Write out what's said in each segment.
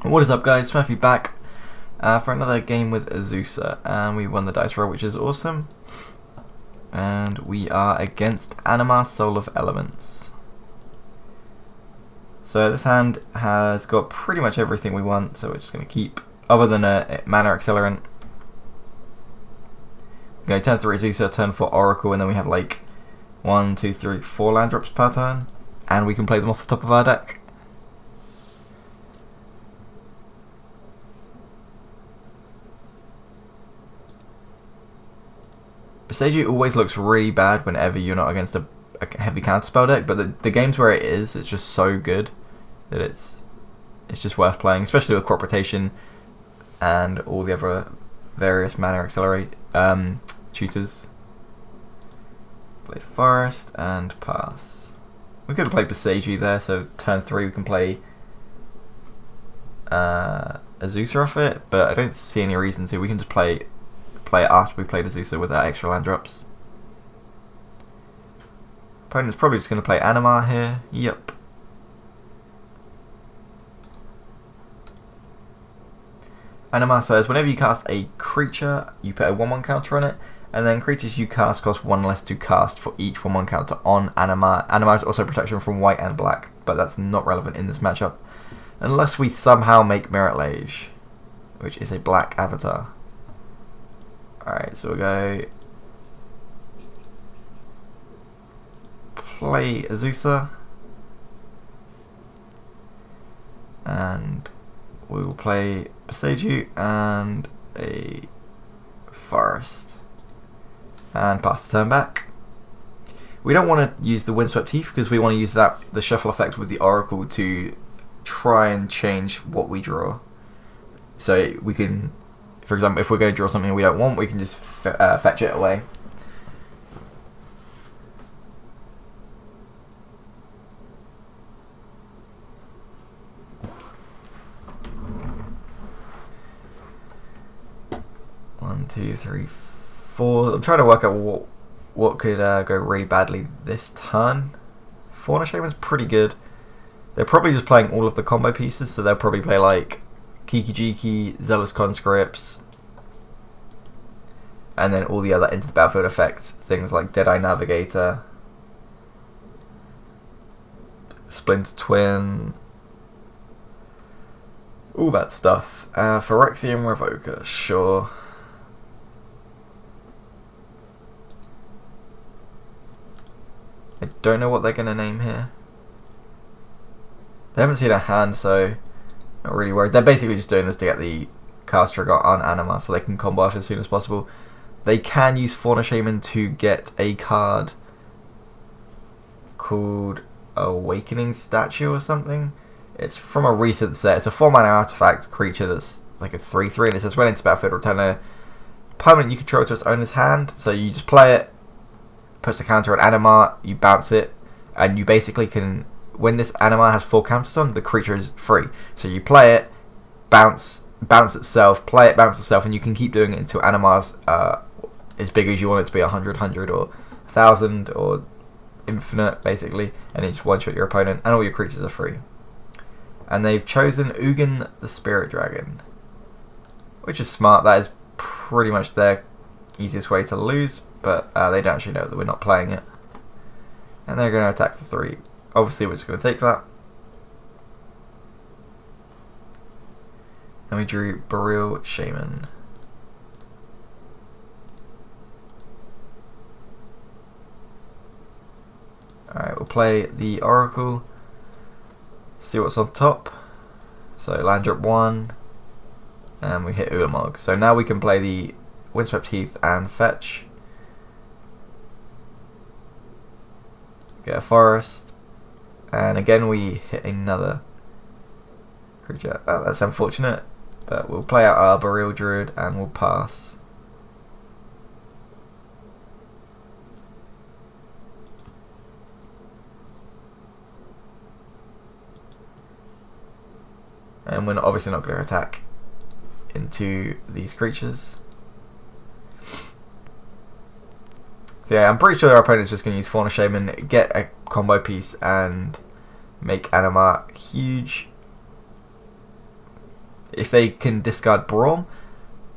What is up, guys? Matthew back for another game with Azusa, and we won the dice roll, which is awesome. And we are against Anima, Soul of Elements. So this hand has got pretty much everything we want, so we're just going to keep, other than a mana accelerant. We're going to turn 3 Azusa, turn 4 Oracle, and then we have like 1, 2, 3, 4 land drops per turn, and we can play them off the top of our deck. Beseiju always looks really bad whenever you're not against a heavy counterspell deck, but the games where it is, it's just so good that it's just worth playing, especially with Crop Rotation and all the other various mana accelerate tutors. Play Forest and pass. We could have played Beseiju there, so turn 3 we can play Azusa off it, but I don't see any reason to. We can just play it after we played Azusa with our extra land drops. Opponent's probably just going to play Anima here. Yep. Anima says whenever you cast a creature, you put a 1/1 counter on it, and then creatures you cast cost 1 less to cast for each 1/1 counter on Anima. Anima is also protection from white and black, but that's not relevant in this matchup. Unless we somehow make Merit Lage, which is a black avatar. Alright, so we'll go play Azusa, and we will play Beseiju and a Forest, and pass the turn back. We don't want to use the Windswept Heath because we want to use the shuffle effect with the Oracle to try and change what we draw. So we can, for example, if we're going to draw something we don't want, we can just fetch it away. One, two, three, four. I'm trying to work out what could go really badly this turn. Fauna Shaman's pretty good. They're probably just playing all of the combo pieces, so they'll probably play like Kiki Jiki, Zealous Conscripts, and then all the other into the battlefield effects, things like Deadeye Navigator, Splinter Twin, all that stuff. Phyrexian Revoker, sure. I don't know what they're going to name here. They haven't seen a hand, so not really worried. They're basically just doing this to get the cast trigger on Anima so they can combo off as soon as possible. They can use Fauna Shaman to get a card called Awakening Statue or something. It's from a recent set. It's a 4-mana artifact creature that's like a 3/3, and it says when into battlefield, return a permanent you control to its owner's hand. So you just play it, puts a counter on Anima, you bounce it, and you basically can, when this Anima has 4 counters on, the creature is free. So you play it, bounce itself, play it, bounce itself, and you can keep doing it until Anima's as big as you want it to be, 100 or 1,000 or infinite, basically, and it just one-shot your opponent, and all your creatures are free. And they've chosen Ugin the Spirit Dragon, which is smart. That is pretty much their easiest way to lose, but they don't actually know that we're not playing it. And they're going to attack for 3. Obviously we're just going to take that. And we drew Burial Shaman. Alright, we'll play the Oracle. See what's on top. So land drop 1. And we hit Ulamog. So now we can play the Windswept Heath and fetch. Get a Forest. And again we hit another creature. Oh, that's unfortunate. But we'll play out our Burial Druid and we'll pass. And we're obviously not going to attack into these creatures. So yeah, I'm pretty sure our opponent's just going to use Fauna Shaman, get a combo piece, and make Anima huge. if they can discard Brawn,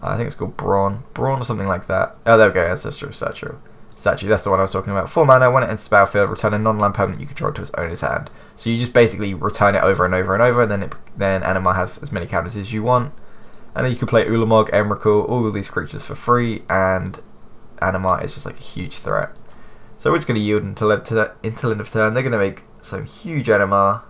I think it's called Brawn or something like that. Oh, there we go, Ancestral Statue. That's the one I was talking about. 4 mana, when it enters the battlefield, return a non-land permanent you control to its owner's hand. So you just basically return it over and over and over, and then Animar has as many counters as you want. And then you can play Ulamog, Emrakul, all of these creatures for free, and Animar is just like a huge threat. So we're just going to yield until end of turn. They're going to make some huge Animar.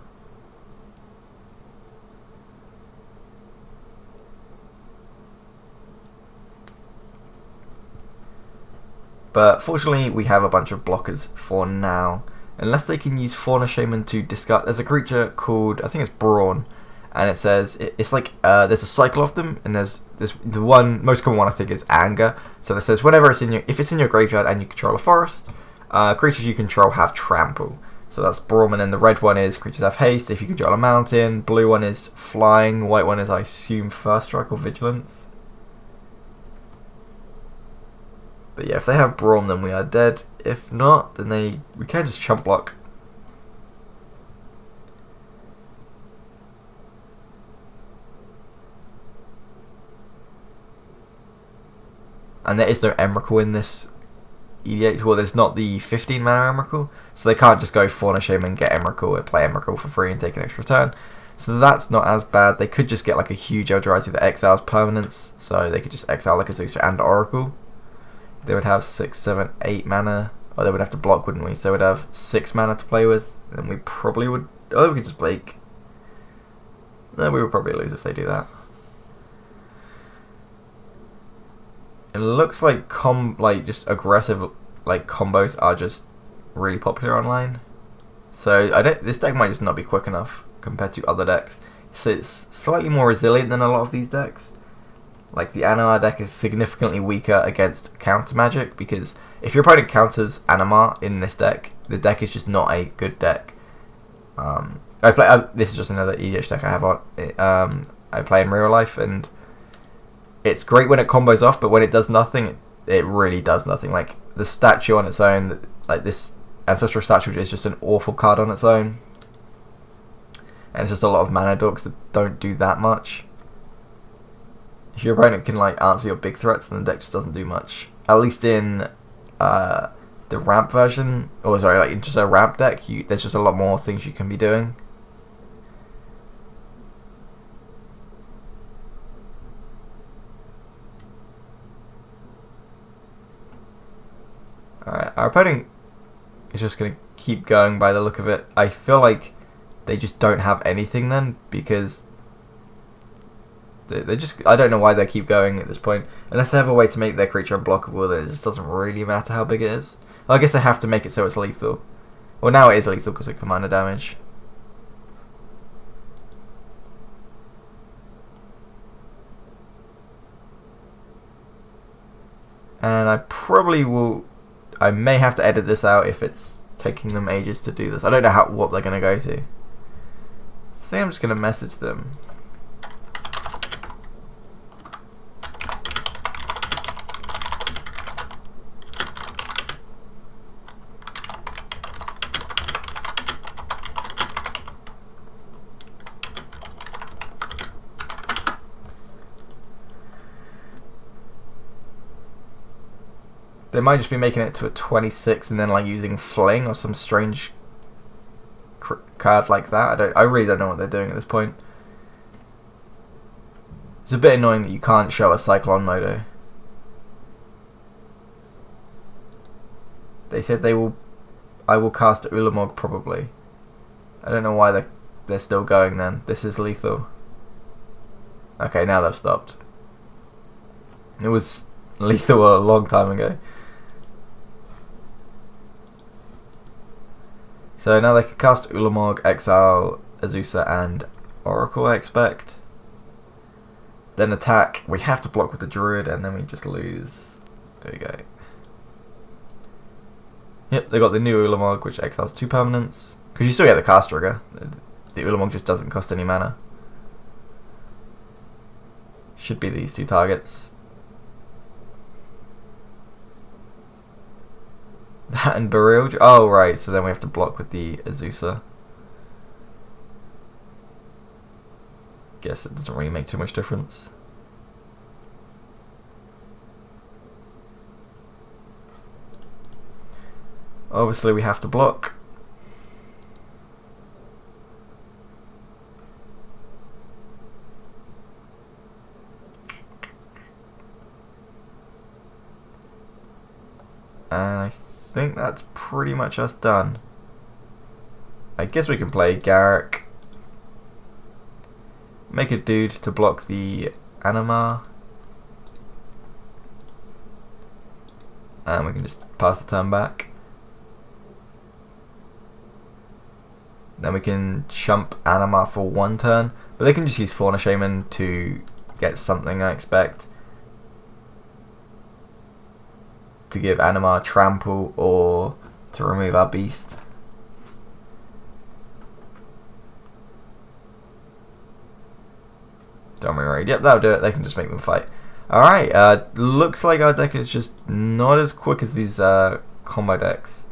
But fortunately, we have a bunch of blockers for now. Unless they can use Fauna Shaman to discard. There's a creature called, I think it's Brawn, and it says it's like there's a cycle of them, and there's the one most common one I think is Anger. So that says whenever if it's in your graveyard and you control a forest, creatures you control have Trample. So that's Brawn, and then the red one is creatures have haste if you control a mountain. Blue one is flying. White one is, I assume, First Strike or Vigilance. But yeah, if they have Brawn, then we are dead. If not, then we can just chump block. And there is no Emrakul in this EDH. Well, there's not the 15 mana Emrakul, so they can't just go Fauna Shaman, get Emrakul, and play Emrakul for free and take an extra turn. So that's not as bad. They could just get like a huge Eldrazi that exiles permanents, so they could just exile like Azusa and Oracle. They would have 6, 7, 8 mana. Oh, they would have to block, wouldn't we? So we'd have 6 mana to play with. And we probably would... Oh, we could just blake. No, we would probably lose if they do that. It looks like just aggressive combos are just really popular online. So this deck might just not be quick enough compared to other decks. So it's slightly more resilient than a lot of these decks. Like the Animar deck is significantly weaker against counter magic, because if your opponent counters Animar in this deck, the deck is just not a good deck. This is just another EDH deck I have on. I play in real life, and it's great when it combos off, but when it does nothing, it really does nothing. Like the statue on its own, like this Ancestral Statue is just an awful card on its own, and it's just a lot of mana dorks that don't do that much. If your opponent can answer your big threats, then the deck just doesn't do much. At least in the ramp version, or sorry, in just a ramp deck, there's just a lot more things you can be doing. Alright, our opponent is just going to keep going by the look of it. I feel like they just don't have anything then, because they just... I don't know why they keep going at this point. Unless they have a way to make their creature unblockable, then it just doesn't really matter how big it is. Well, I guess they have to make it so it's lethal. Well, now it is lethal because of commander damage. And I probably will... I may have to edit this out if it's taking them ages to do this. I don't know what they're going to go to. I think I'm just going to message them. They might just be making it to a 26 and then using Fling or some strange card like that. I really don't know what they're doing at this point. It's a bit annoying that you can't show a Cyclone Modo. They said I will cast Ulamog probably. I don't know why they're still going then. This is lethal. Okay, now they've stopped. It was lethal a long time ago. So now they can cast Ulamog, exile Azusa and Oracle, I expect. Then attack. We have to block with the Druid, and then we just lose. There we go. Yep, they got the new Ulamog, which exiles 2 permanents. Because you still get the cast trigger. The Ulamog just doesn't cost any mana. Should be these 2 targets. That and Burial. Oh, right. So then we have to block with the Azusa. guess it doesn't really make too much difference. Obviously we have to block. And I think that's pretty much us done. I guess we can play Garrick. Make a dude to block the Anima. And we can just pass the turn back. Then we can chump Anima for 1 turn. But they can just use Fauna Shaman to get something, I expect. To give Anima trample or to remove our beast. Dominate. Yep, that'll do it. They can just make them fight. Alright, looks like our deck is just not as quick as these combo decks.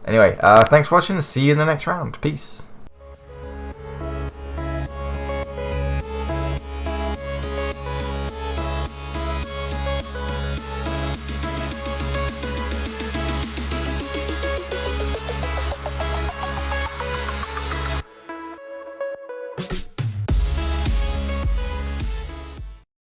Anyway, thanks for watching. See you in the next round. Peace.